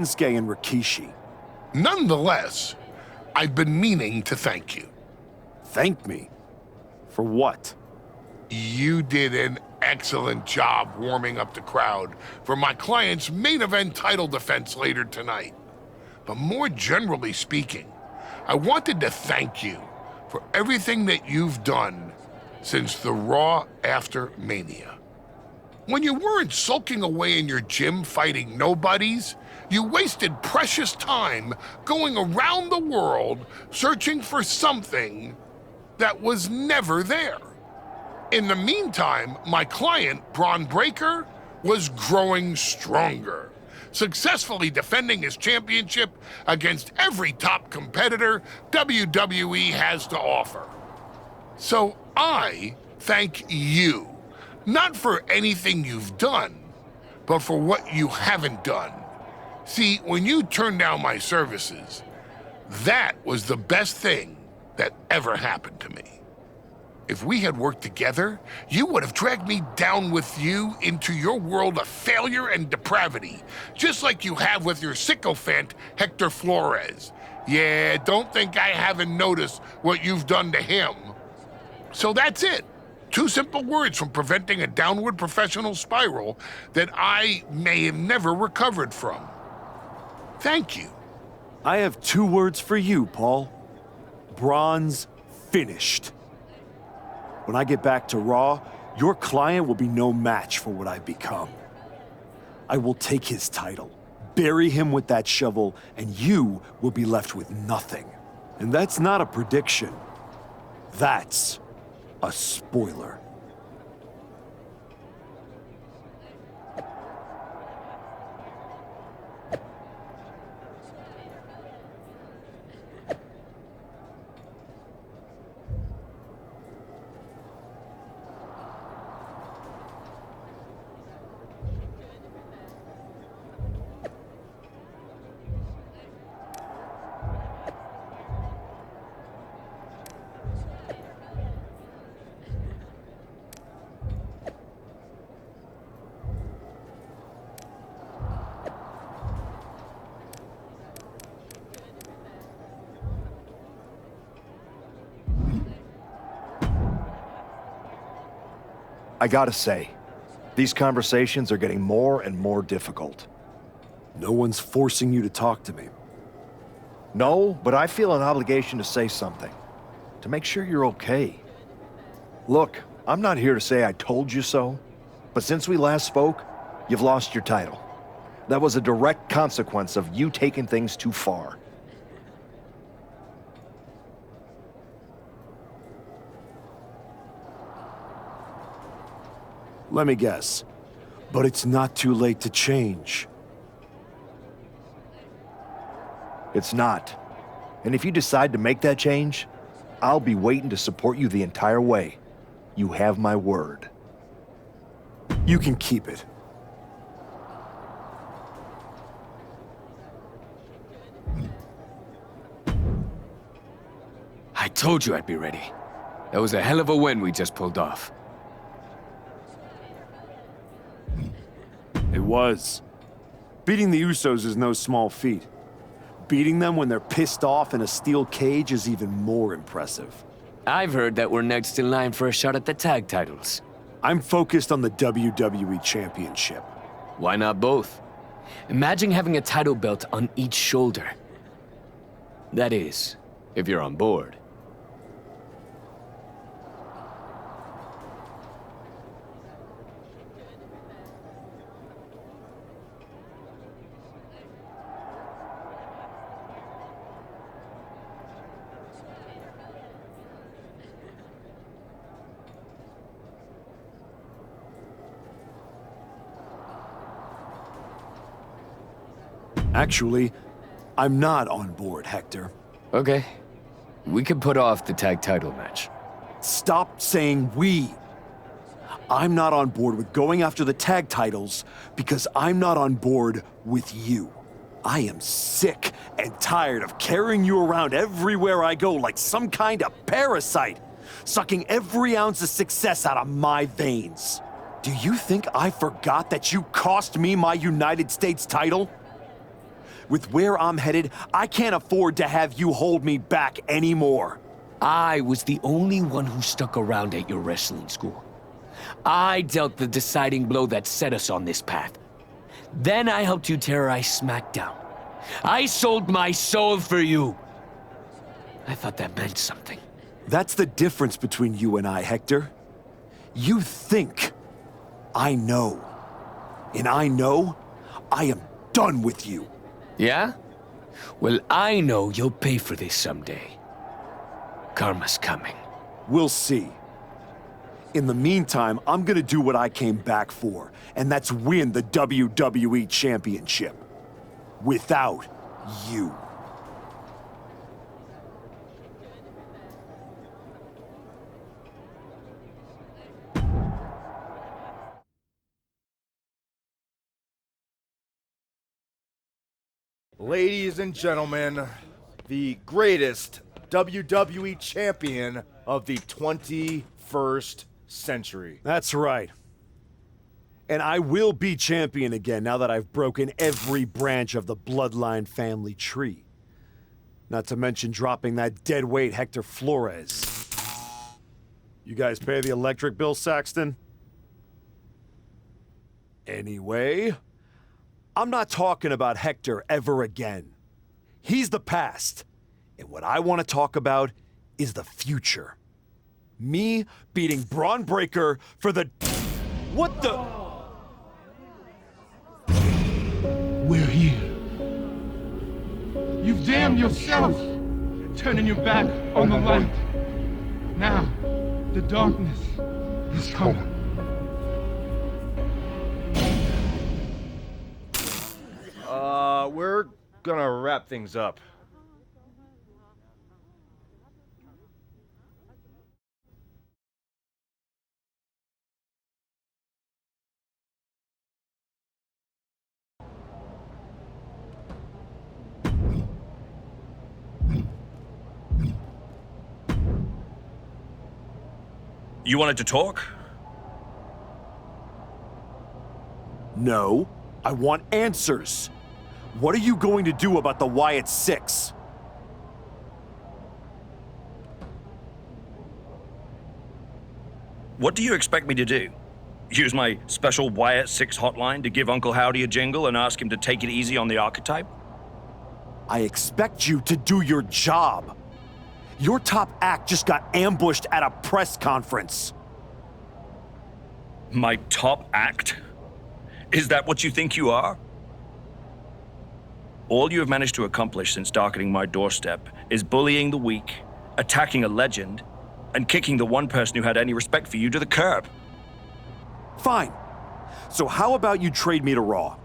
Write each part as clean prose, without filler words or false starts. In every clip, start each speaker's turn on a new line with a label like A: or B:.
A: Shinsuke and Rikishi.
B: Nonetheless, I've been meaning to thank you.
A: Thank me? For what?
B: You did an excellent job warming up the crowd for my client's main event title defense later tonight. But more generally speaking, I wanted to thank you for everything that you've done since the Raw after Mania. When you weren't sulking away in your gym fighting nobodies, you wasted precious time going around the world searching for something that was never there. In the meantime, my client, Bron Breakker, was growing stronger, successfully defending his championship against every top competitor WWE has to offer. So I thank you, not for anything you've done, but for what you haven't done. See, when you turned down my services, that was the best thing that ever happened to me. If we had worked together, you would have dragged me down with you into your world of failure and depravity, just like you have with your sycophant, Hector Flores. Yeah, don't think I haven't noticed what you've done to him. So that's it. 2 simple words from preventing a downward professional spiral that I may have never recovered from. Thank you.
A: I have 2 words for you, Paul. Bron's finished. When I get back to Raw, your client will be no match for what I've become. I will take his title, bury him with that shovel, and you will be left with nothing. And that's not a prediction. That's a spoiler.
C: I gotta say, these conversations are getting more and more difficult.
A: No one's forcing you to talk to me.
C: No, but I feel an obligation to say something. To make sure you're okay. Look, I'm not here to say I told you so, but since we last spoke, you've lost your title. That was a direct consequence of you taking things too far.
A: Let me guess. But it's not too late to change.
C: It's not. And if you decide to make that change, I'll be waiting to support you the entire way. You have my word.
A: You can keep it.
D: I told you I'd be ready. That was a hell of a win we just pulled off.
A: It was. Beating the Usos is no small feat. Beating them when they're pissed off in a steel cage is even more impressive.
D: I've heard that we're next in line for a shot at the tag titles.
A: I'm focused on the WWE Championship.
D: Why not both? Imagine having a title belt on each shoulder. That is, if you're on board.
A: Actually, I'm not on board, Hector.
D: Okay. We can put off the tag title match.
A: Stop saying we. I'm not on board with going after the tag titles because I'm not on board with you. I am sick and tired of carrying you around everywhere I go like some kind of parasite, sucking every ounce of success out of my veins. Do you think I forgot that you cost me my United States title? With where I'm headed, I can't afford to have you hold me back anymore.
D: I was the only one who stuck around at your wrestling school. I dealt the deciding blow that set us on this path. Then I helped you terrorize SmackDown. I sold my soul for you. I thought that meant something.
A: That's the difference between you and I, Hector. You think I know. And I know I am done with you.
D: Yeah? Well, I know you'll pay for this someday. Karma's coming.
A: We'll see. In the meantime, I'm gonna do what I came back for, and that's win the WWE Championship. Without you.
E: Ladies and gentlemen, the greatest WWE champion of the 21st century.
A: That's right. And I will be champion again now that I've broken every branch of the Bloodline family tree. Not to mention dropping that deadweight Hector Flores. You guys pay the electric bill, Saxton? Anyway, I'm not talking about Hector ever again. He's the past. And what I want to talk about is the future. Me beating Braun Breaker for the... What the...
F: We're here. You've damned yourself, turning your back on the light. Now, the darkness is coming.
E: We're gonna wrap things up.
G: You wanted to talk?
A: No, I want answers. What are you going to do about the Wyatt Six?
G: What do you expect me to do? Use my special Wyatt 6 hotline to give Uncle Howdy a jingle and ask him to take it easy on the archetype?
A: I expect you to do your job. Your top act just got ambushed at a press conference.
G: My top act? Is that what you think you are? All you have managed to accomplish since darkening my doorstep is bullying the weak, attacking a legend, and kicking the one person who had any respect for you to the curb.
A: Fine. So how about you trade me to Raw?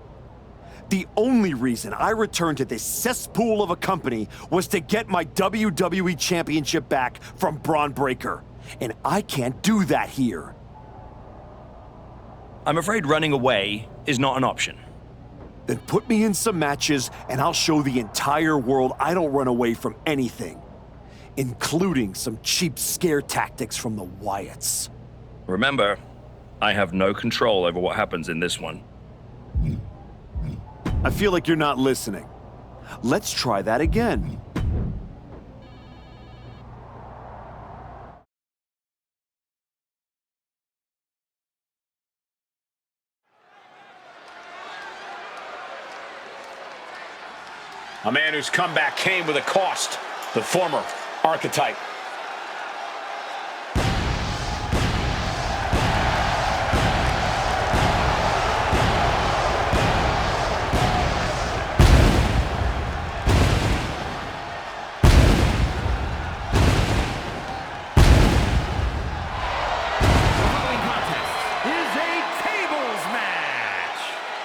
A: The only reason I returned to this cesspool of a company was to get my WWE Championship back from Braun Breaker. And I can't do that here.
G: I'm afraid running away is not an option.
A: Then put me in some matches and I'll show the entire world I don't run away from anything. Including some cheap scare tactics from the Wyatts.
G: Remember, I have no control over what happens in this one.
A: I feel like you're not listening. Let's try that again.
H: A man whose comeback came with a cost. The former Archetype.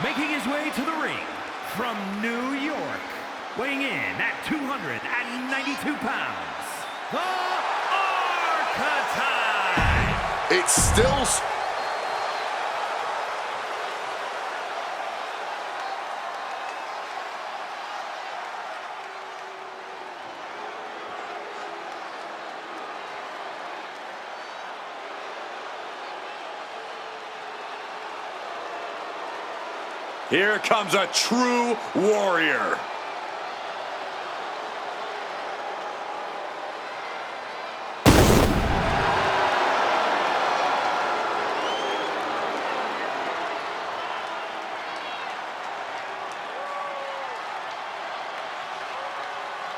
I: Making his way to the ring from New York, weighing in at 292 pounds, the Archetype!
B: It's still...
H: Here comes a true warrior.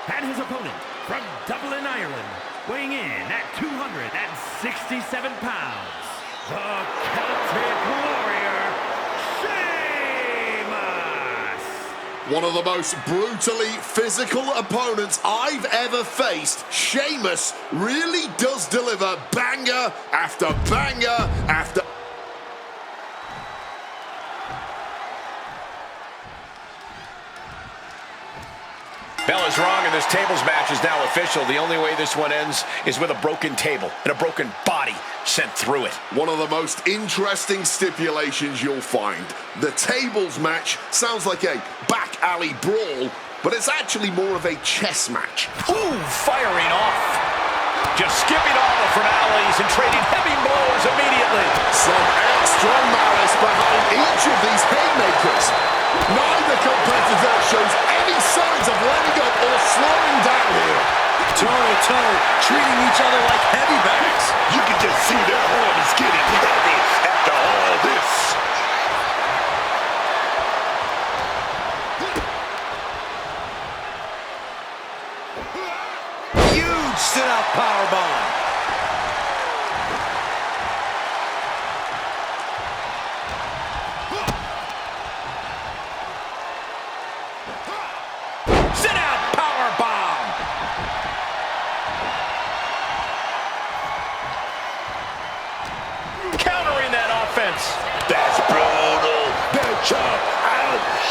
I: And his opponent from Dublin, Ireland, weighing in at 267 pounds, the Celtic Warrior, Sheamus!
J: One of the most brutally physical opponents I've ever faced. Sheamus really does deliver banger after banger after...
H: Bell is wrong, and this tables match is now official. The only way this one ends is with a broken table and a broken body sent through it.
J: One of the most interesting stipulations you'll find. The tables match sounds like a back alley brawl, but it's actually more of a chess match.
H: Ooh, firing off. Just skipping all the finales and trading heavy blows immediately.
J: Some extra malice behind each of these haymakers. Neither competitor shows any signs of letting up or slowing down here.
K: Toe-to-toe, treating each other like heavy bags.
J: You can just see their horn is getting heavy after all this.
K: Huge sit-out powerbomb.
J: That's brutal. Bitch up. Ouch.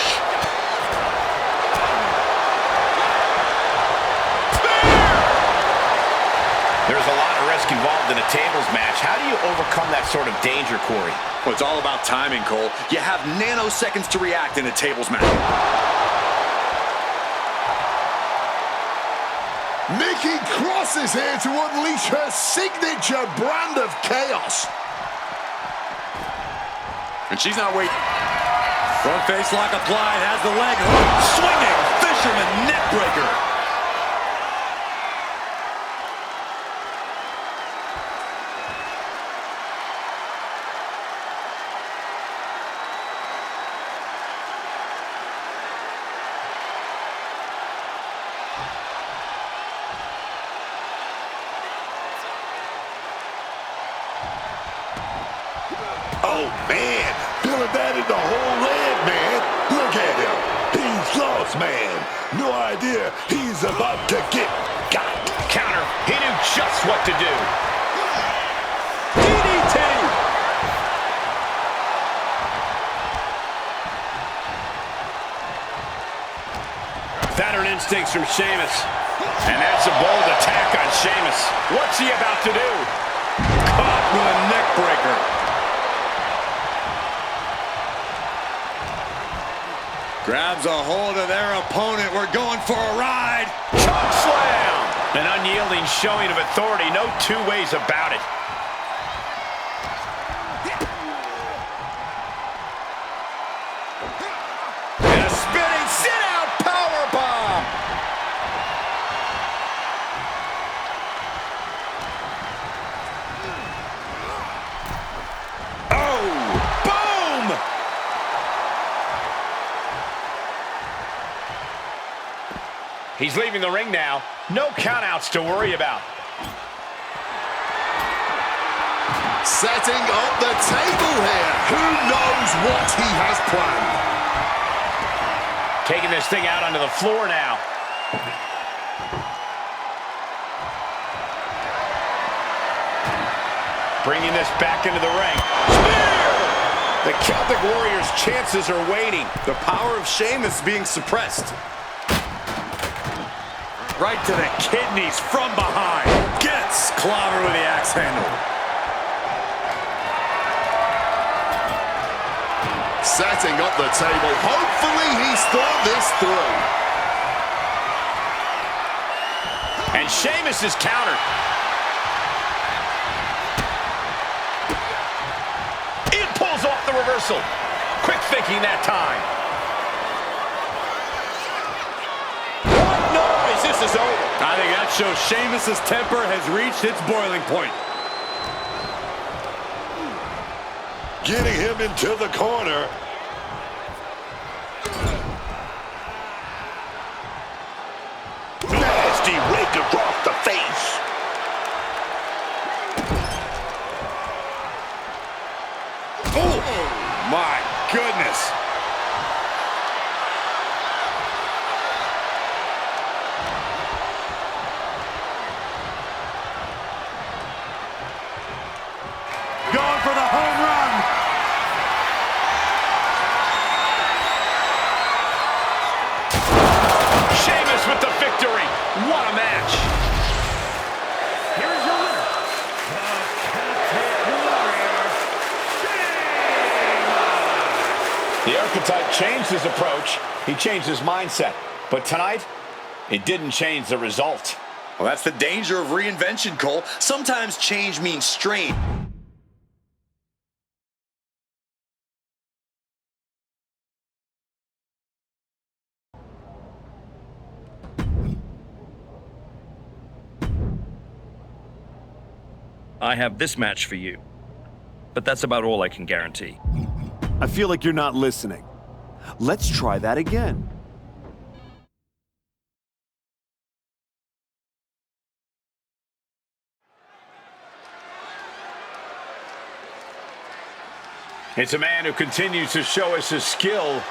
H: There's a lot of risk involved in a tables match. How do you overcome that sort of danger, Corey?
K: Well, it's all about timing, Cole. You have nanoseconds to react in a tables match.
J: Nikki Cross is here to unleash her signature brand of chaos.
K: And she's not waiting. Front face lock applied, has the leg hook. Swinging, fisherman neck breaker.
J: Oh, man. Feeling that in the whole leg, man. Look at him. He's lost, man. No idea he's about to get got.
H: Counter. He knew just what to do.
K: DDT!
H: Veteran instincts from Sheamus. And that's a bold attack on Sheamus. What's he about to do?
K: Caught with a neck breaker. Grabs a hold of their opponent. We're going for a ride.
H: Choke slam! An unyielding showing of authority. No two ways about it.
K: And a spinning sit-out powerbomb. Oh, boom!
H: He's leaving the ring now. No countouts to worry about.
J: Setting up the table here. Who knows what he has planned?
H: Taking this thing out onto the floor now. Bringing this back into the ring. Spear!
K: The Celtic Warriors' chances are waning. The power of Sheamus being suppressed. Right to the kidneys from behind. Gets clobbered with the axe handle.
J: Setting up the table. Hopefully he's thought this through.
H: And Sheamus is countered. It pulls off the reversal. Quick thinking that time.
K: This is over. I think that shows Sheamus's temper has reached its boiling point.
J: Getting him into the corner.
H: victory. What a match.
I: Here's your winner, the Celtic Warrior, Sheamus.
H: The Archetype changed his approach. He changed his mindset. But tonight, it didn't change the result.
K: Well, that's the danger of reinvention, Cole. Sometimes change means strain.
G: I have this match for you. But that's about all I can guarantee.
A: I feel like you're not listening. Let's try that again.
H: It's a man who continues to show us his skill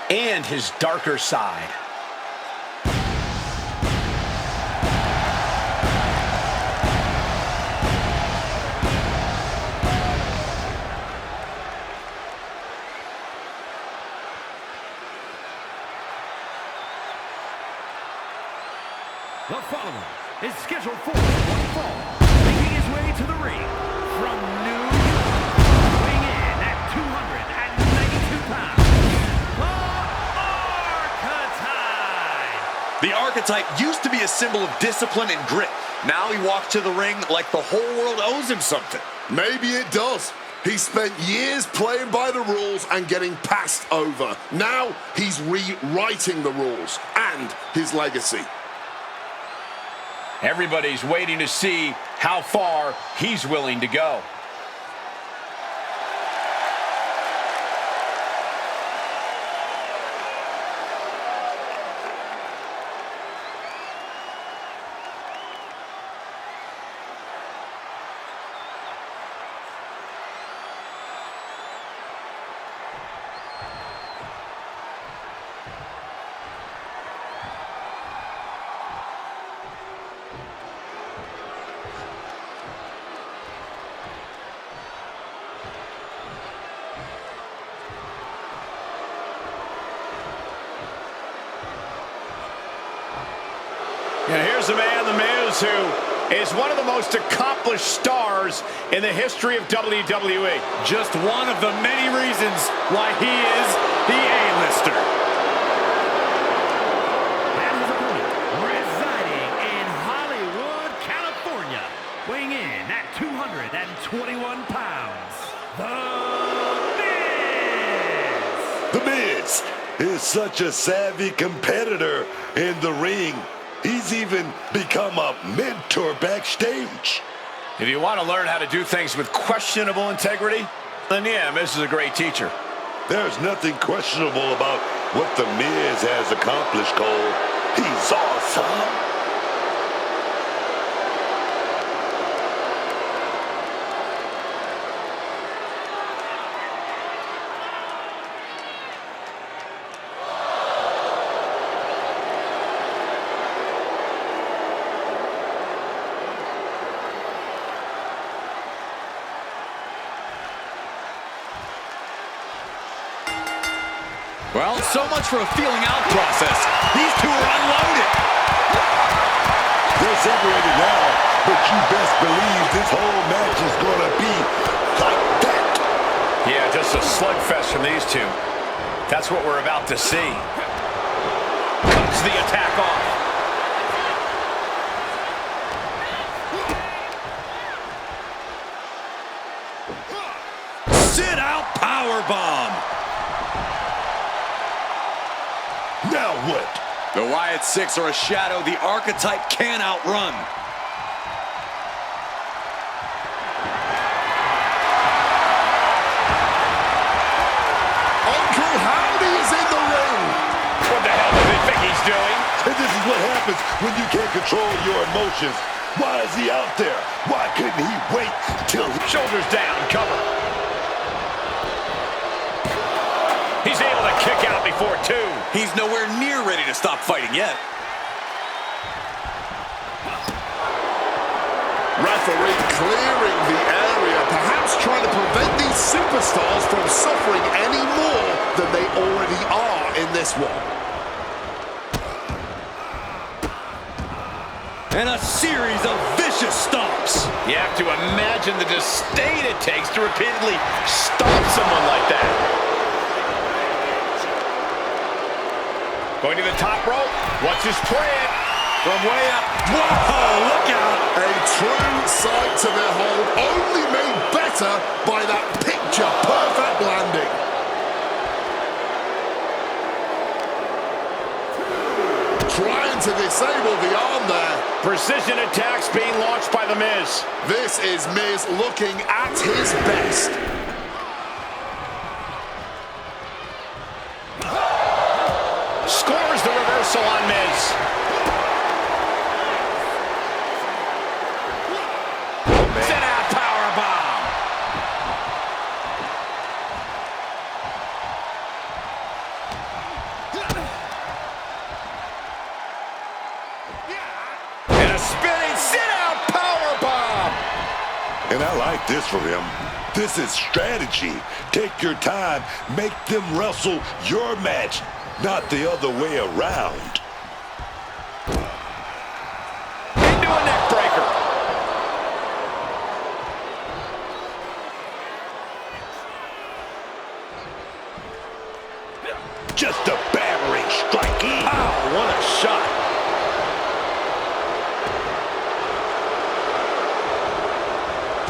H: and his darker side.
I: The following is scheduled for one fall, making his way to the ring from New York, weighing in at 292 pounds, the Archetype!
K: The Archetype used to be a symbol of discipline and grit. Now he walks to the ring like the whole world owes him something.
J: Maybe it does. He spent years playing by the rules and getting passed over. Now he's rewriting the rules and his legacy.
H: Everybody's waiting to see how far he's willing to go. And here's a man, The Miz, who is one of the most accomplished stars in the history of WWE.
K: Just one of the many reasons why he is the A-lister.
I: And his opponent, residing in Hollywood, California, weighing in at 221 pounds, The Miz!
L: The Miz is such a savvy competitor in the ring. He's even become a mentor backstage.
H: If you want to learn how to do things with questionable integrity, then yeah, Miz is a great teacher.
L: There's nothing questionable about what The Miz has accomplished, Cole. He's awesome.
K: Well, so much for a feeling out process. These two are unloaded.
L: They're separated now, but you best believe this whole match is gonna be like that.
H: Yeah, just a slugfest from these two. That's what we're about to see. Cuts the attack off.
K: Sit out powerbomb.
L: Now what?
K: The Wyatt Six are a shadow the Archetype can't outrun.
J: Uncle Howdy is in the ring.
H: What the hell does he think he's doing?
L: And this is what happens when you can't control your emotions. Why is he out there? Why couldn't he wait till...
H: Shoulders down, cover. He's able to kick out before two.
K: He's nowhere near ready to stop fighting yet.
J: Referee clearing the area, perhaps trying to prevent these superstars from suffering any more than they already are in this one.
K: and a series of vicious stomps.
H: You have to imagine the disdain it takes to repeatedly stomp someone like that. Going to the top rope. What's his plan?
K: From way up. Whoa, look out.
J: A true sight to behold, only made better by that picture-perfect landing. Trying to disable the arm there.
H: Precision attacks being launched by The Miz.
J: This is Miz looking at his best.
H: Scores the reversal on Miz. Set out powerbomb. And a spinning sit-out powerbomb.
L: And I like this for him. This is strategy. Take your time. Make them wrestle your match, not the other way around.
H: Into a neck breaker.
L: Just a battering strike.
K: Wow, what a shot.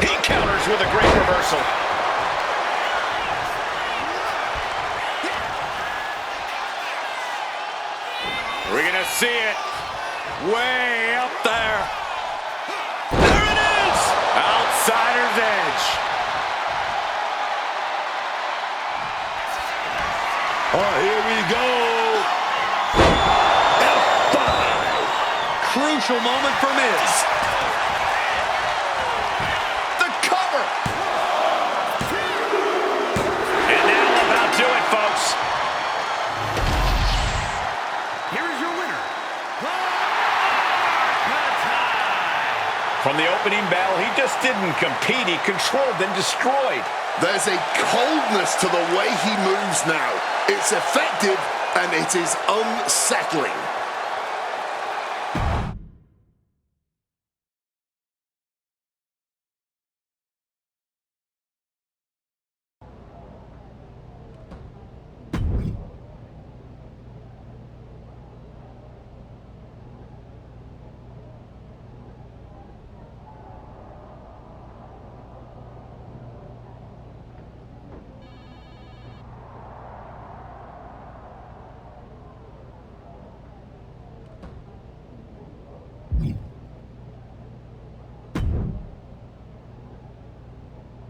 H: He counters with a great reversal.
K: We're going to see it way up there.
H: There it is!
K: Outsider's edge.
L: Oh, here we go. F5.
K: Crucial moment for Miz.
H: The cover! And that'll about do it, folks.
I: Here is your winner.
H: From the opening bell, he just didn't compete. He controlled and destroyed.
J: There's a coldness to the way he moves now. It's effective and it is unsettling.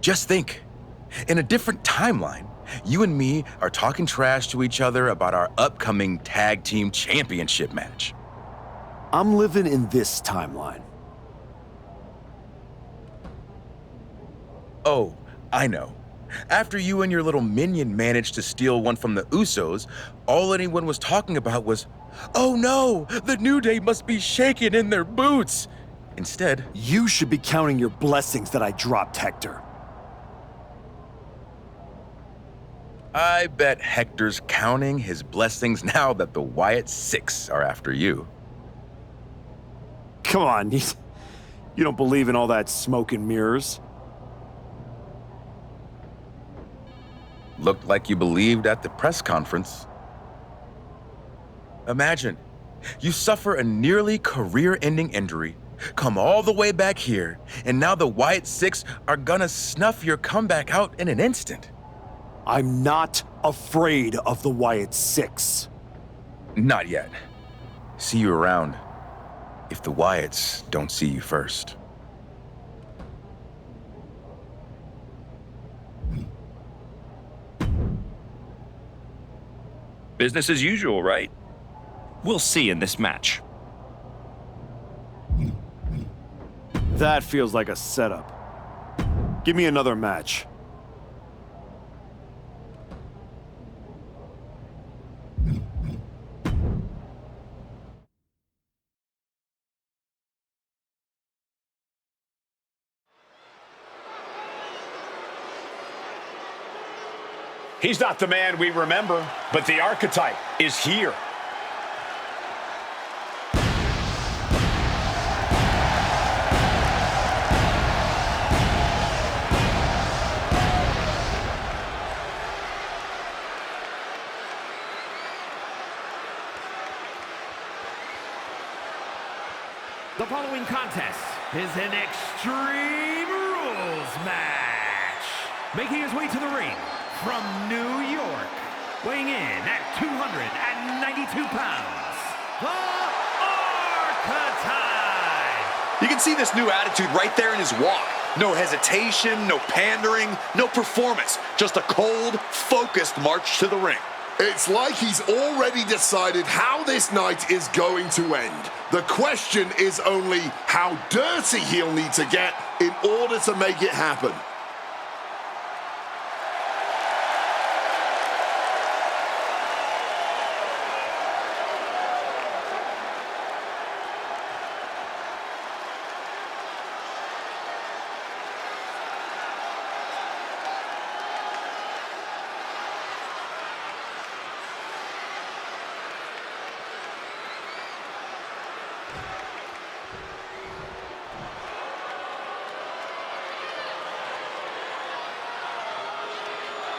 M: Just think, in a different timeline, you and me are talking trash to each other about our upcoming tag team championship match.
A: I'm living in this timeline.
M: Oh, I know. After you and your little minion managed to steal one from the Usos, all anyone was talking about was, oh no, the New Day must be shaking in their boots. Instead,
A: You should be counting your blessings that I dropped Hector.
M: I bet Hector's counting his blessings now that the Wyatt Six are after you.
A: Come on, you don't believe in all that smoke and mirrors.
M: Looked like you believed at the press conference. Imagine, you suffer a nearly career-ending injury, come all the way back here, and now the Wyatt Six are gonna snuff your comeback out in an instant.
A: I'm not afraid of the Wyatt Six.
M: Not yet. See you around, if the Wyatts don't see you first.
G: Business as usual, right? We'll see in this match.
A: That feels like a setup. Give me another match.
H: He's not the man we remember, but the archetype is here.
I: The following contest is an Extreme Rules match. Making his way to the ring from New York, weighing in at 292 pounds, the Archetype.
N: You can see this new attitude right there in his walk. No hesitation, no pandering, no performance. Just a cold, focused march to the ring.
J: It's like he's already decided how this night is going to end. The question is only how dirty he'll need to get in order to make it happen.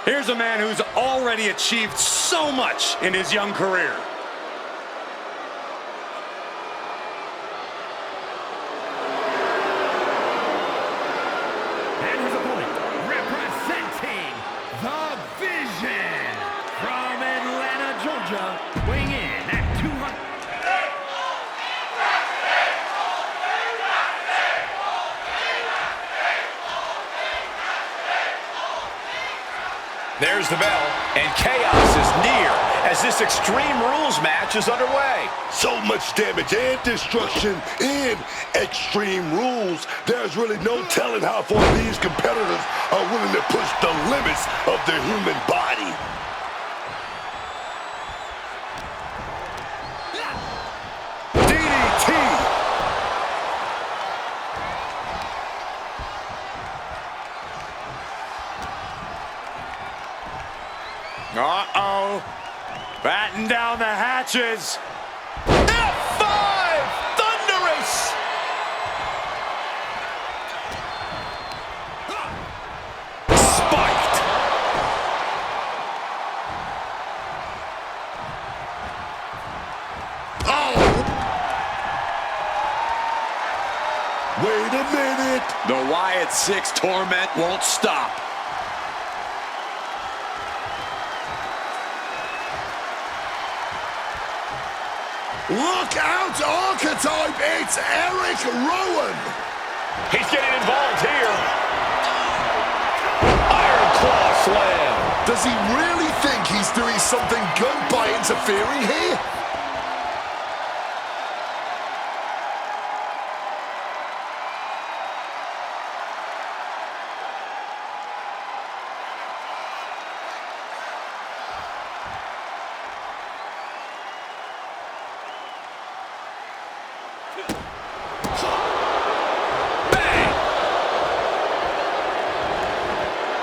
K: Here's a man who's already achieved so much in his young career.
I: And his opponent, representing the Vision from Atlanta, Georgia, weighing in at 200.
H: There's the bell, and chaos is near as this Extreme Rules match is underway.
L: So much damage and destruction in Extreme Rules. There's really no telling how far these competitors are willing to push the limits of their human body. DDT!
K: Uh-oh. Batten down the hatches. F5! Thunderous! Spiked!
L: Oh! Wait a minute!
N: The Wyatt 6 torment won't stop.
J: Look out, Archetype! It's Eric Rowan!
H: He's getting involved here. Iron Claw Slam.
J: Does he really think he's doing something good by interfering here?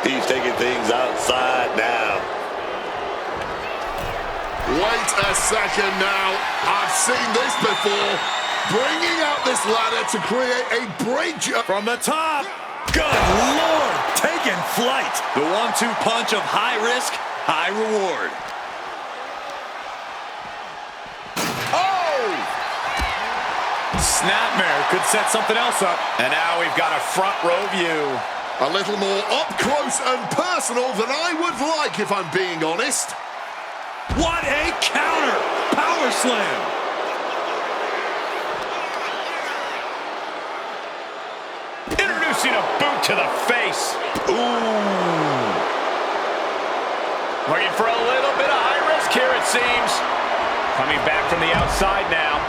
L: He's taking things outside now.
J: Wait a second now. I've seen this before. Bringing out this ladder to create a bridge.
K: From the top. Good Lord. Taking flight. The 1-2 punch of high risk, high reward.
J: Oh!
K: Snapmare could set something else up.
H: And now we've got a front row view.
J: A little more up close and personal than I would like, if I'm being honest.
K: What a counter! Power slam!
H: Introducing a boot to the face. Ooh. Looking for a little bit of high risk here, it seems. Coming back from the outside now.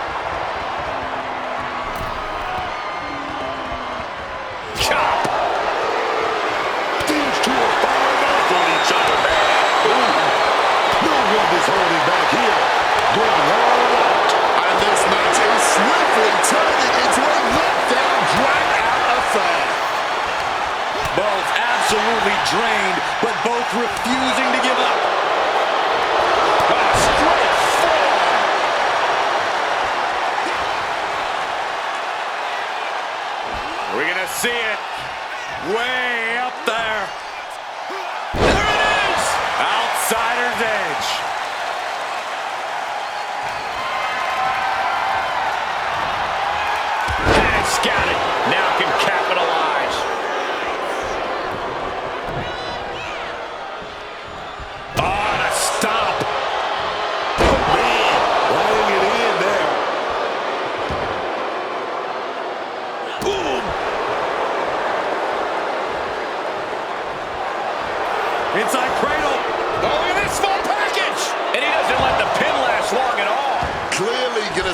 H: Chop.
L: These two are firing off on each other, man. Ooh. No one is holding back here. Going all out.
J: And this match is swiftly turning into a knockdown, drag-out affair.
K: Both absolutely drained, but both refusing to give up.
H: Straight forward.
K: We're gonna see it way up there. There it is! Outsider's edge.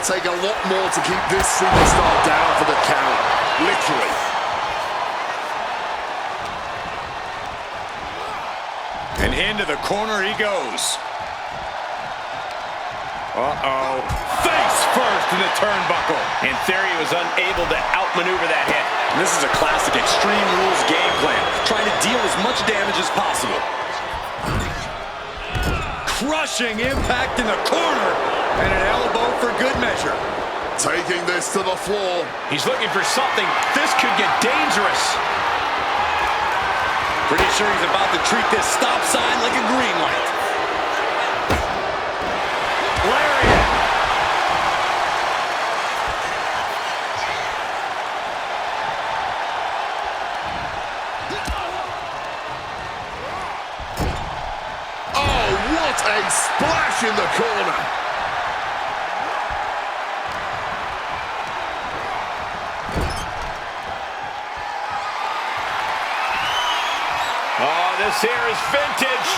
J: take a lot more to keep this superstar down for the count. Literally.
K: And into the corner he goes. Uh-oh. Face first in the turnbuckle.
H: In theory, he was unable to outmaneuver that hit.
N: And this is a classic Extreme Rules game plan, trying to deal as much damage as possible. Crushing impact in the corner, and an elbow for good measure.
J: Taking this to the floor.
H: He's looking for something. This could get dangerous.
N: Pretty sure he's about to treat this stop sign like a green light.
H: Lariat.
J: Oh, what a splash in the corner.
H: Oh, this here is vintage.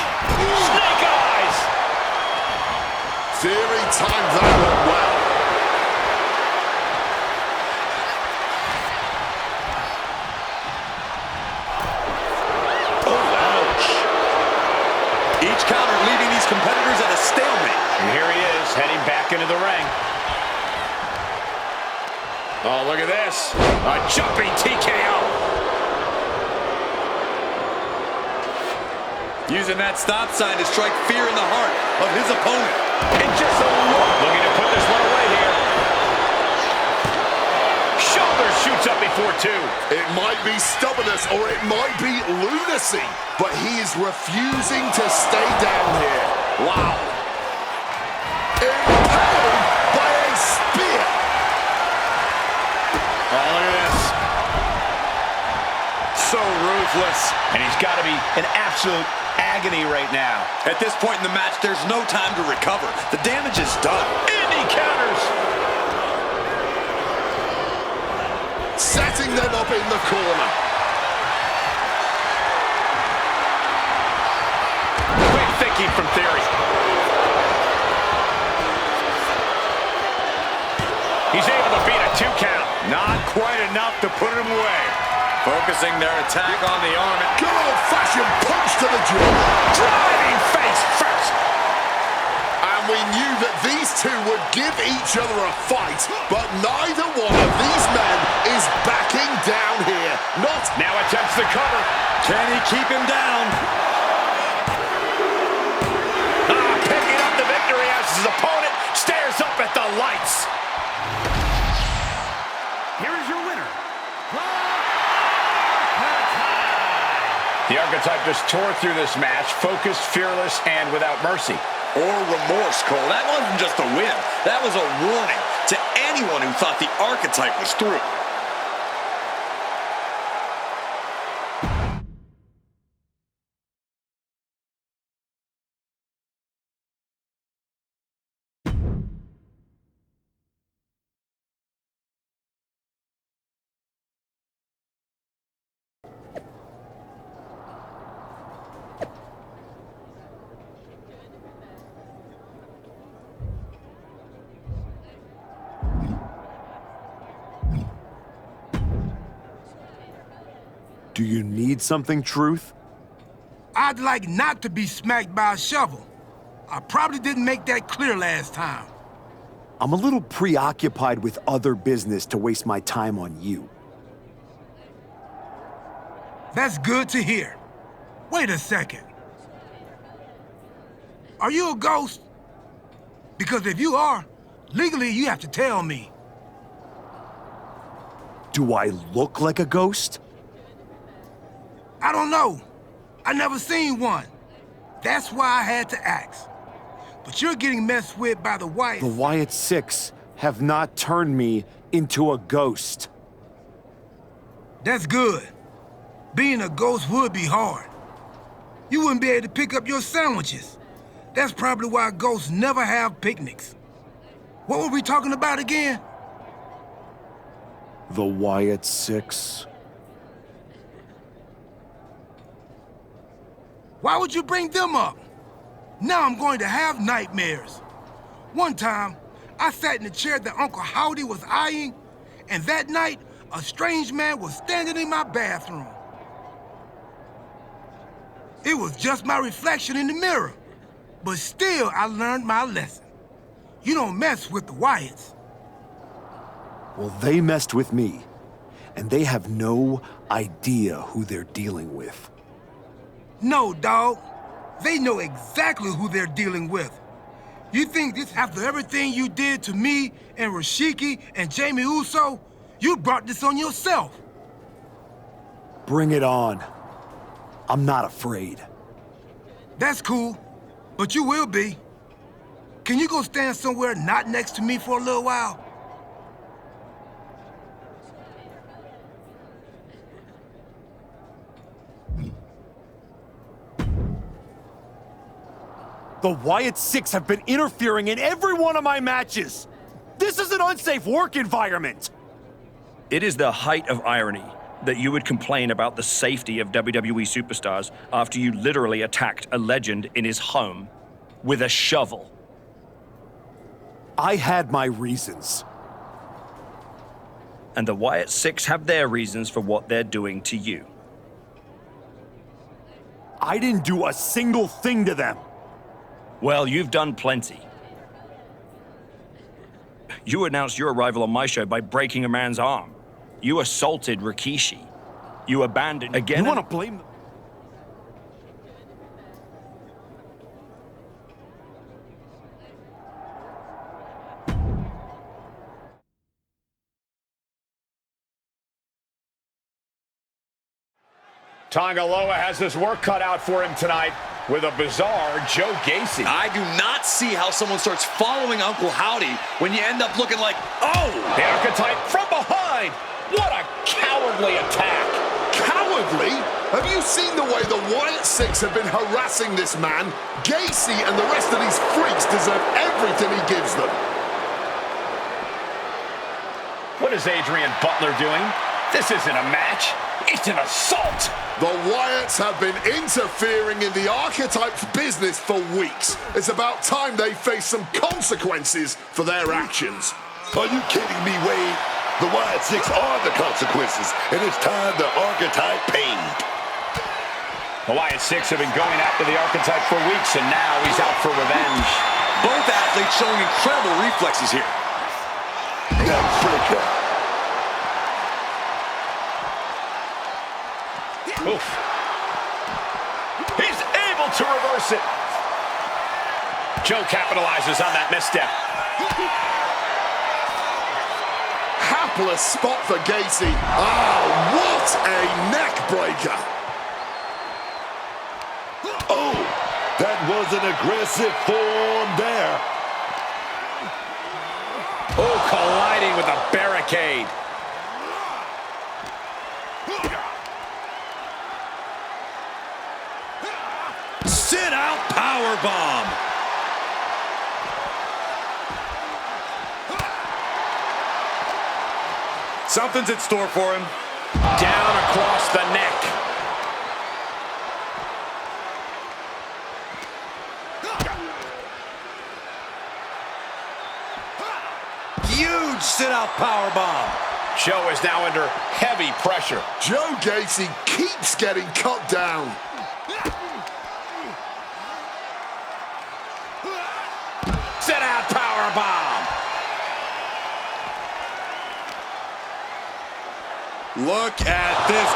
H: Snake eyes.
J: Theory timed that one well.
N: Oh, ouch. Each counter leaving these competitors at a stalemate.
H: And here he is, heading back into the ring. Oh, look at this. A jumping TKO.
N: Using that stop sign to strike fear in the heart of his opponent.
H: And just a look. Looking to put this one away here. Shoulder shoots up before two.
J: It might be stubbornness or it might be lunacy, but he is refusing to stay down here. Wow. Impaled by a spear.
H: Oh, look at this. So ruthless. And he's got to be in absolute agony right now.
N: At this point in the match, there's no time to recover. The damage is done.
H: And he counters.
J: Setting them up in the corner.
H: Quick thinking from Theory. He's able to beat a 2 count.
K: Not quite enough to put him away. Focusing their attack on the arm.
J: Good old-fashioned punch to the jaw.
H: Driving face first.
J: And we knew that these two would give each other a fight, but neither one of these men is backing down here. Not
H: now attempts the cover.
N: Can he keep him down?
H: Picking up the victory as his opponent stares up at the lights.
I: Here is your winner.
H: The Archetype just tore through this match, focused, fearless, and without mercy.
N: Or remorse, Cole. That wasn't just a win. That was a warning to anyone who thought the Archetype was through.
A: Do you need something, Truth?
F: I'd like not to be smacked by a shovel. I probably didn't make that clear last time.
A: I'm a little preoccupied with other business to waste my time on you.
F: That's good to hear. Wait a second. Are you a ghost? Because if you are, legally you have to tell me.
A: Do I look like a ghost?
F: I don't know. I never seen one. That's why I had to ask. But you're getting messed with by the Wyatts.
A: The Wyatt Six have not turned me into a ghost.
F: That's good. Being a ghost would be hard. You wouldn't be able to pick up your sandwiches. That's probably why ghosts never have picnics. What were we talking about again?
A: The Wyatt Six.
F: Why would you bring them up? Now I'm going to have nightmares. One time, I sat in the chair that Uncle Howdy was eyeing, and that night, a strange man was standing in my bathroom. It was just my reflection in the mirror, but still I learned my lesson. You don't mess with the Wyatts.
A: Well, they messed with me, and they have no idea who they're dealing with.
F: No, dawg. They know exactly who they're dealing with. You think this after everything you did to me and Rashiki and Jamie Uso? You brought this on yourself.
A: Bring it on. I'm not afraid.
F: That's cool, but you will be. Can you go stand somewhere not next to me for a little while?
A: The Wyatt Six have been interfering in every one of my matches! This is an unsafe work environment!
G: It is the height of irony that you would complain about the safety of WWE superstars after you literally attacked a legend in his home with a shovel.
A: I had my reasons.
G: And the Wyatt Six have their reasons for what they're doing to you.
A: I didn't do a single thing to them.
G: Well, you've done plenty. You announced your arrival on my show by breaking a man's arm. You assaulted Rikishi. You abandoned again.
A: You want to blame them?
H: Tonga Loa has his work cut out for him tonight with a bizarre Joe Gacy.
N: I do not see how someone starts following Uncle Howdy when you end up looking like, oh!
H: The archetype from behind. What a cowardly attack.
J: Cowardly? Have you seen the way the Wyatt Six have been harassing this man? Gacy and the rest of these freaks deserve everything he gives them.
H: What is Adrian Butler doing? This isn't a match. It's an assault.
J: The Wyatts have been interfering in the Archetype's business for weeks. It's about time they face some consequences for their actions.
L: Are you kidding me, Wade? The Wyatt Six are the consequences, and it's time the Archetype paid.
H: The Wyatt Six have been going after the Archetype for weeks, and now he's out for revenge.
N: Both athletes showing incredible reflexes here.
L: That's flicker.
H: Oof. He's able to reverse it. Joe capitalizes on that misstep.
J: Hapless spot for Gacy. Ah, what a neck breaker.
L: Oh, that was an aggressive form there.
H: Oh, colliding with a barricade.
K: Sit out powerbomb. Something's in store for him.
H: Down across the neck.
K: Huge sit-out powerbomb.
H: Joe is now under heavy pressure.
J: Joe Gacy keeps getting cut down.
H: Sit-out powerbomb.
K: Look at this.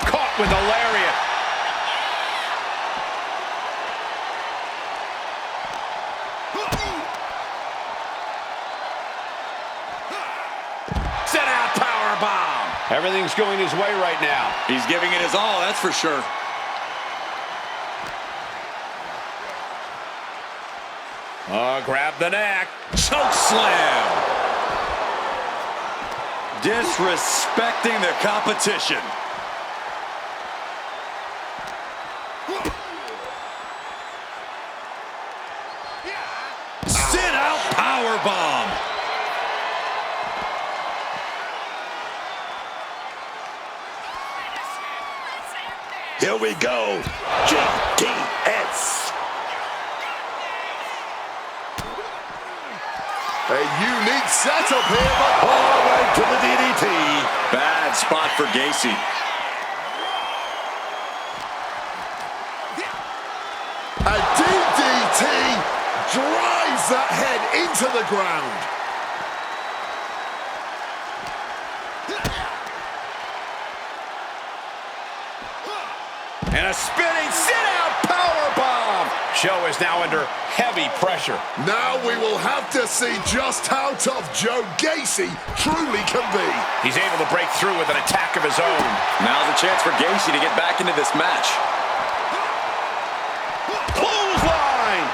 H: Caught with a lariat. Sit-out powerbomb. Everything's going his way right now.
N: He's giving it his all, that's for sure.
H: Grab the neck.
N: Choke slam. Disrespecting the competition.
K: Sit out powerbomb.
L: Here we go. GTS.
J: A unique setup here, but
L: all the way to the DDT.
N: Bad spot for Gacy.
J: a DDT drives that head into the ground.
H: And a spinning sit-out powerbomb. Show is now under heavy pressure.
J: Now we will have to see just how tough Joe Gacy truly can be.
H: He's able to break through with an attack of his own.
N: Now's a chance for Gacy to get back into this match.
H: Clothesline!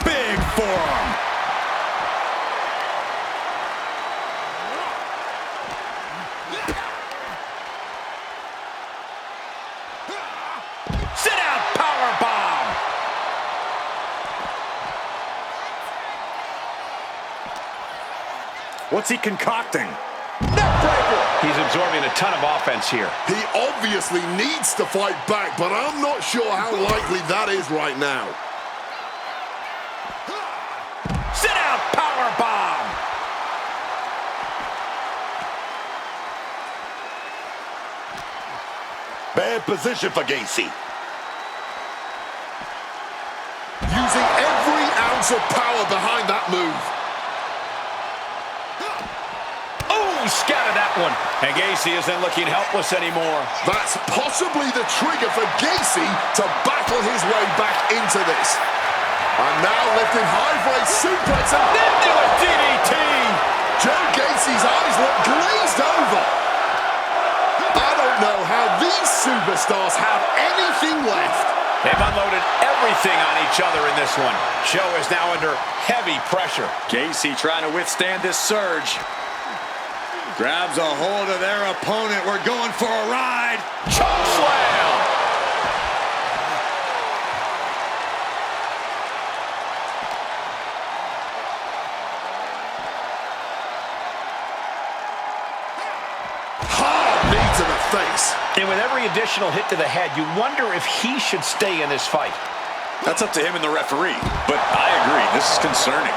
H: Big forearm. Sit-out powerbomb.
K: What's he concocting?
H: He's absorbing a ton of offense here.
J: He obviously needs to fight back, but I'm not sure how likely that is right now.
H: Sit-out powerbomb.
L: Bad position for Gacy.
J: Using every ounce of power behind that move.
H: Oh, scattered that one. And Gacy isn't looking helpless anymore.
J: That's possibly the trigger for Gacy to battle his way back into this. And now lifting high for a suplex and
H: Then do a DDT.
J: Joe Gacy's eyes look glazed over. I don't know how these superstars have anything left.
H: They've unloaded everything on each other in this one. Show is now under heavy pressure.
N: Gacy trying to withstand this surge. Grabs a hold of their opponent. We're going for a ride.
H: Choke slam.
J: Hard knee to the face.
H: And with every additional hit to the head, you wonder if he should stay in this fight.
N: That's up to him and the referee. But I agree, this is concerning.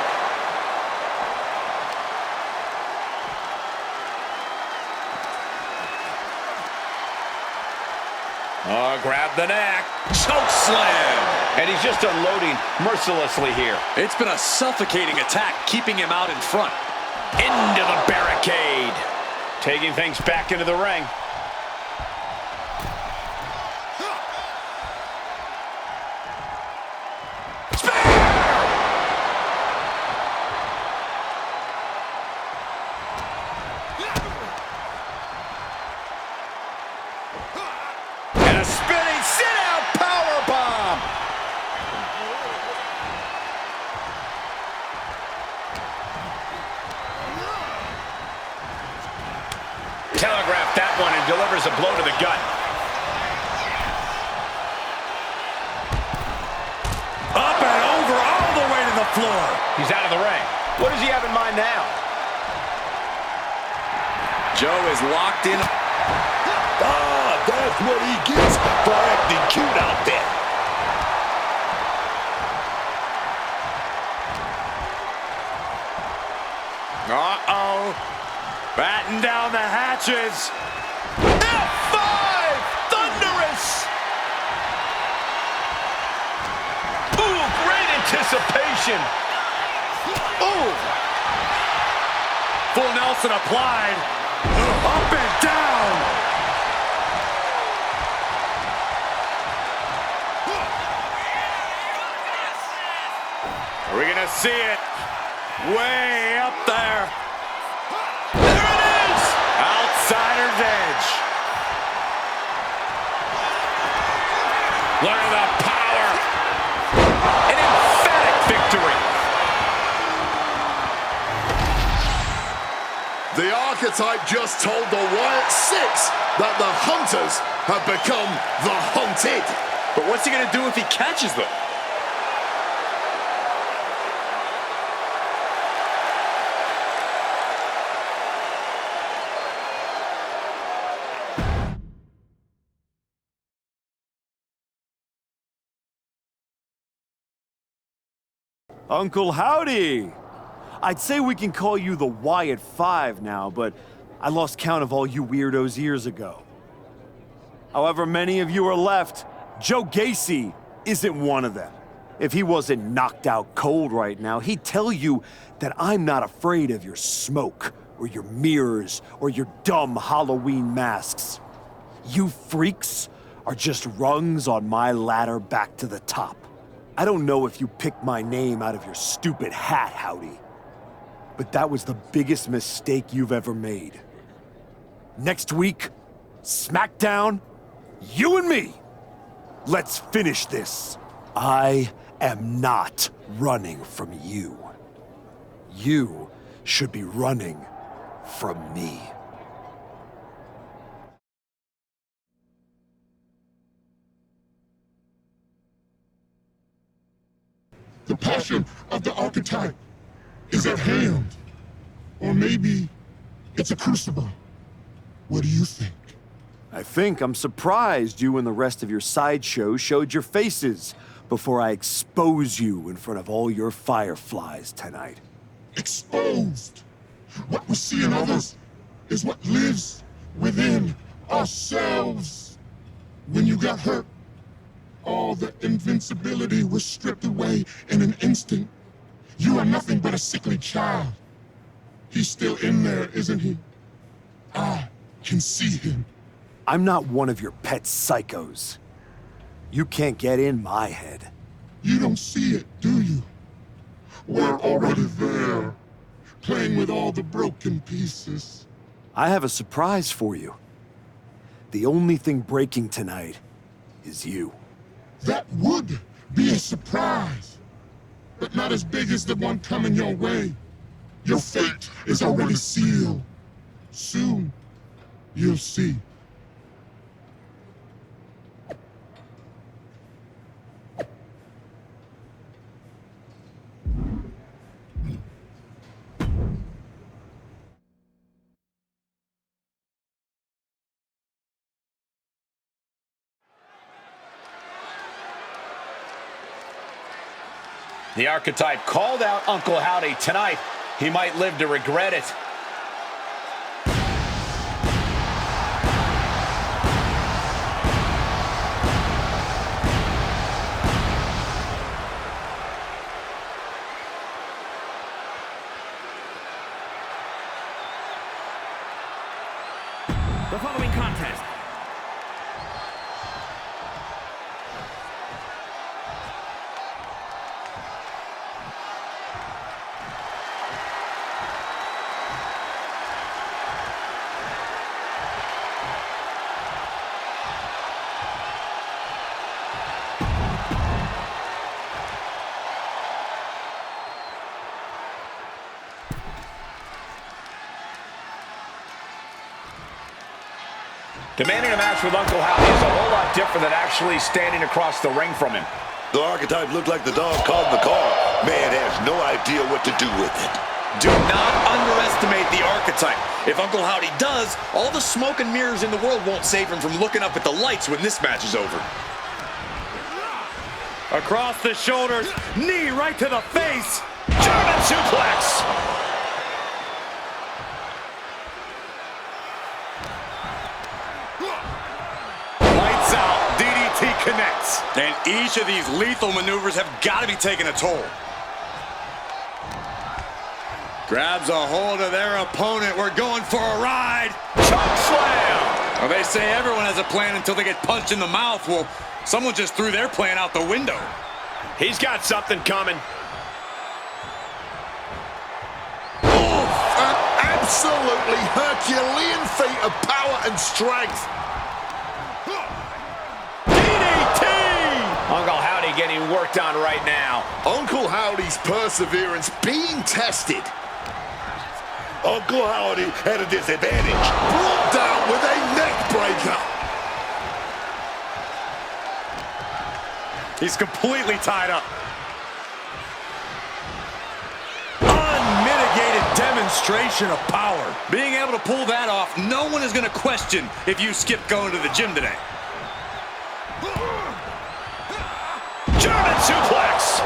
H: Oh, grab the neck. Choke slam. And he's just unloading mercilessly here.
N: It's been a suffocating attack, keeping him out in front.
H: Into the barricade. Taking things back into the ring. And a spinning sit-out powerbomb. Telegraphed that one and delivers a blow to the gut.
K: Up and over, all the way to the floor.
H: He's out of the ring. What does he have in mind now?
N: Joe is locked in.
L: Ah, that's what he gets for acting cute out there.
K: Uh-oh. Batten down the hatches.
H: F5! Thunderous! Ooh, great anticipation.
K: Ooh. Full Nelson applied. Up and down. Are we gonna see it? Way up there.
H: There it is!
K: Outsider's edge.
H: Look at the power. An emphatic victory.
J: The archetype just told the Wyatt Six that the hunters have become the hunted.
N: But what's he gonna do if he catches them?
A: Uncle Howdy! I'd say we can call you the Wyatt Five now, but I lost count of all you weirdos years ago. However many of you are left, Joe Gacy isn't one of them. If he wasn't knocked out cold right now, he'd tell you that I'm not afraid of your smoke, or your mirrors, or your dumb Halloween masks. You freaks are just rungs on my ladder back to the top. I don't know if you picked my name out of your stupid hat, Howdy, but that was the biggest mistake you've ever made. Next week, SmackDown, you and me. Let's finish this. I am not running from you. You should be running from me.
L: The passion of the archetype is at hand. Or maybe it's a crucible. What do you think?
A: I think I'm surprised you and the rest of your sideshow showed your faces before I expose you in front of all your fireflies tonight.
L: Exposed. What we see in others is what lives within ourselves. When you got hurt, all the invincibility was stripped away in an instant. You are nothing but a sickly child. He's still in there, isn't he? I can see him.
A: I'm not one of your pet psychos. You can't get in my head.
L: You don't see it, do you? We're already there, playing with all the broken pieces.
A: I have a surprise for you. The only thing breaking tonight is you.
L: That would be a surprise, but not as big as the one coming your way. Your fate is already sealed. Soon, you'll see.
H: The Archetype called out Uncle Howdy tonight. He might live to regret it.
I: The following contest
H: demanding a match with Uncle Howdy is a whole lot different than actually standing across the ring from him.
L: The Archetype looked like the dog caught in the car. Man has no idea what to do with it.
N: Do not underestimate the Archetype. If Uncle Howdy does, all the smoke and mirrors in the world won't save him from looking up at the lights when this match is over.
K: Across the shoulders, knee right to the face.
H: German suplex.
K: Lights out, DDT connects.
N: And each of these lethal maneuvers have got to be taking a toll. Grabs a hold of their opponent. We're going for a ride.
H: Choke slam.
N: Well, they say everyone has a plan until they get punched in the mouth. Well, someone just threw their plan out the window.
H: He's got something coming.
J: An absolutely Herculean feat of power and strength.
H: DDT! Uncle Howdy getting worked on right now.
J: Uncle Howdy's perseverance being tested.
L: Uncle Howdy had a disadvantage.
J: Brought down with a neck breaker.
K: He's completely tied up. Unmitigated demonstration of power.
N: Being able to pull that off, no one is going to question if you skipped going to the gym today.
H: German suplex.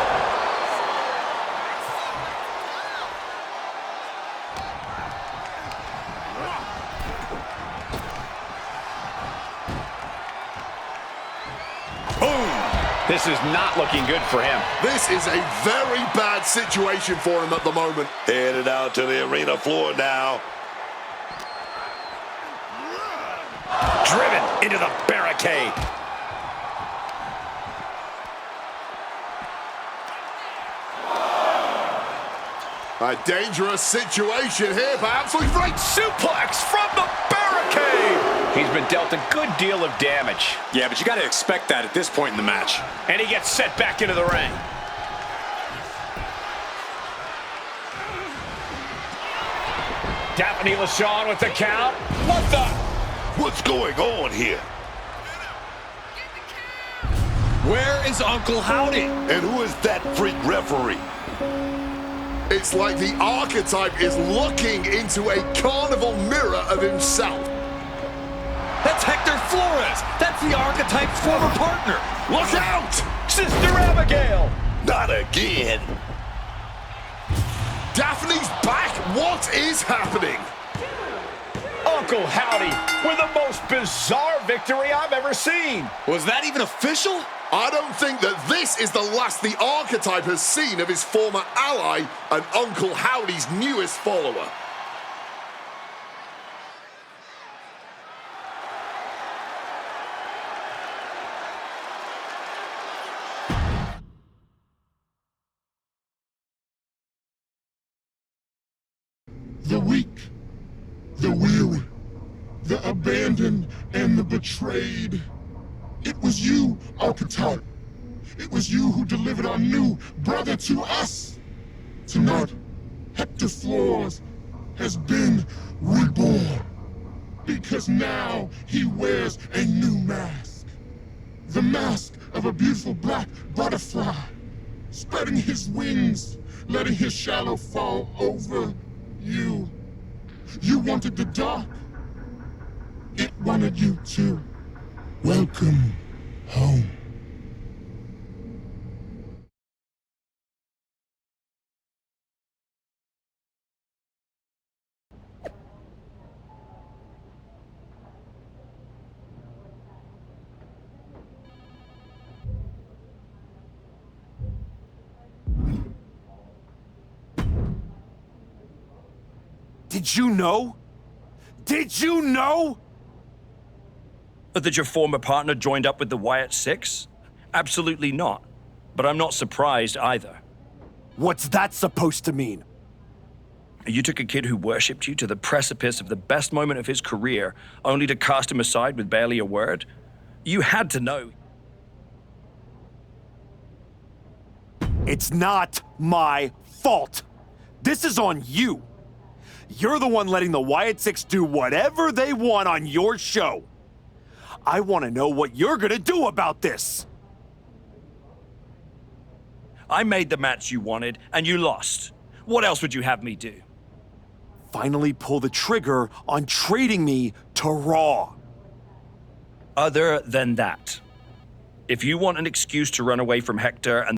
H: This is not looking good for him.
J: This is a very bad situation for him at the moment.
O: Headed out to the arena floor now.
H: Driven into the barricade.
J: A dangerous situation here, perhaps. Right
H: suplex from the barricade. He's been dealt a good deal of damage.
N: Yeah, but you got to expect that at this point in the match.
H: And he gets set back into the ring. Daphne LaShawn with the count. What the?
O: What's going on here?
N: Where is Uncle Howdy?
O: And who is that freak referee?
J: It's like the archetype is looking into a carnival mirror of himself.
N: That's Hector Flores. That's the archetype's former partner.
J: Look out!
H: Sister Abigail.
O: Not again.
J: Daphne's back. What is happening?
H: Uncle Howdy with the most bizarre victory I've ever seen.
N: Was that even official?
J: I don't think that this is the last the archetype has seen of his former ally and Uncle Howdy's newest follower.
L: The weak, the weary, the abandoned, and the betrayed. It was you, archetype. It was you who delivered our new brother to us. Tonight, Hector Flores has been reborn. Because now he wears a new mask. The mask of a beautiful black butterfly, spreading his wings, letting his shadow fall over you. You wanted the dark. It wanted you too. Welcome home.
A: Did you know? Did you know?
G: That your former partner joined up with the Wyatt Six? Absolutely not. But I'm not surprised either.
A: What's that supposed to mean?
G: You took a kid who worshipped you to the precipice of the best moment of his career, only to cast him aside with barely a word? You had to know.
A: It's not my fault. This is on you. You're the one letting the Wyatt Six do whatever they want on your show. I want to know what you're gonna do about this.
G: I made the match you wanted, and you lost. What else would you have me do?
A: Finally pull the trigger on trading me to Raw.
G: Other than that, if you want an excuse to run away from Hector and